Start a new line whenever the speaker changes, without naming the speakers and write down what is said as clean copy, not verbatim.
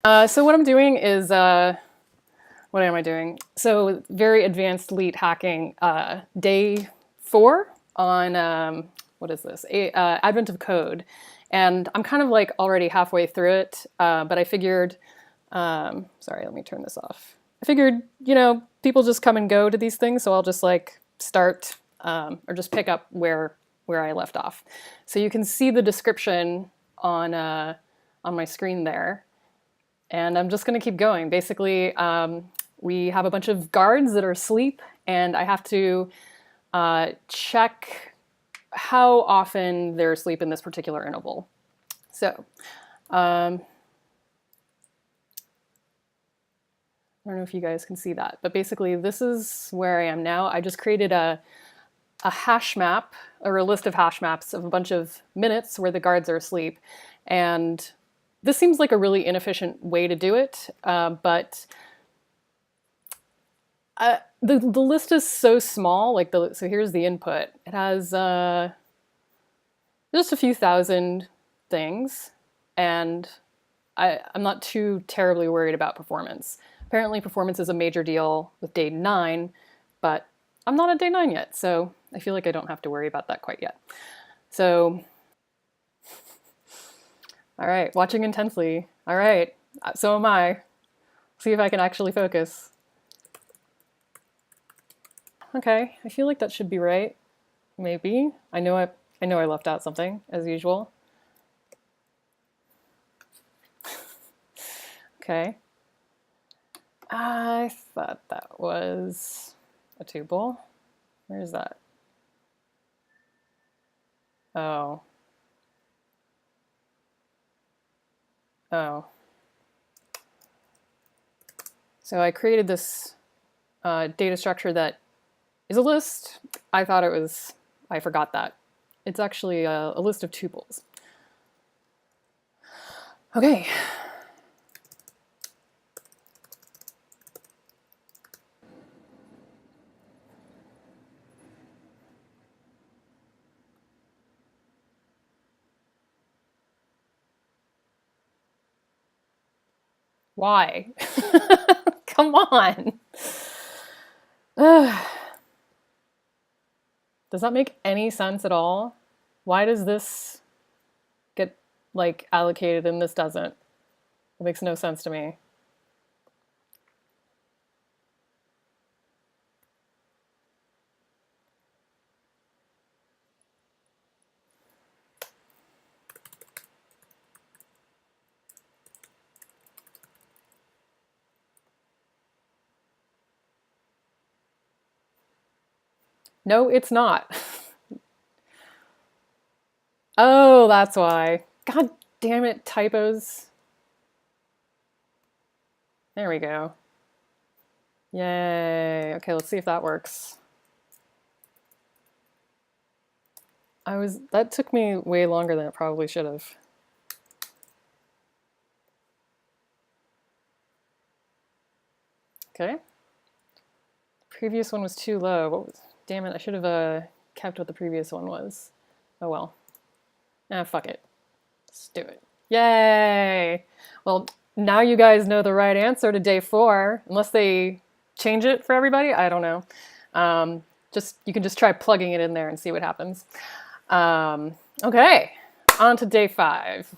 So what I'm doing is, what am I doing? So very advanced leet hacking, day 4 on, what is this? Advent of Code. And I'm kind of like already halfway through it, but I figured, sorry, let me turn this off. I figured, you know, people just come and go to these things, so I'll just like start, or just pick up where I left off. So you can see the description on my screen there. And I'm just going to keep going. Basically, we have a bunch of guards that are asleep, and I have to check how often they're asleep in this particular interval. So, I don't know if you guys can see that, but basically this is where I am now. I just created a hash map, or a list of hash maps of a bunch of minutes where the guards are asleep. And this seems like a really inefficient way to do it, but the list is so small. Like so here's the input. It has just a few thousand things, and I'm not too terribly worried about performance. Apparently performance is a major deal with day 9, but I'm not at day 9 yet, so I feel like I don't have to worry about that quite yet. So, all right, watching intensely. All right, so am I. See if I can actually focus. Okay, I feel like that should be right. Maybe. I know I left out something, as usual. Okay. I thought that was a tuple. Where is that? Oh. Oh. So I created this data structure that is a list. I thought it was, I forgot that. It's actually a list of tuples. Okay. Why? Come on. Does that make any sense at all? Why does this get like allocated and this doesn't? It makes no sense to me. No, it's not. Oh, that's why. God damn it, typos. There we go. Yay. Okay, let's see if that works. That took me way longer than it probably should have. Okay. The previous one was too low. Damn it, I should have kept what the previous one was. Oh well. Ah, fuck it. Let's do it. Yay! Well, now you guys know the right answer to day 4, unless they change it for everybody. I don't know. You can just try plugging it in there and see what happens. Okay, on to day 5.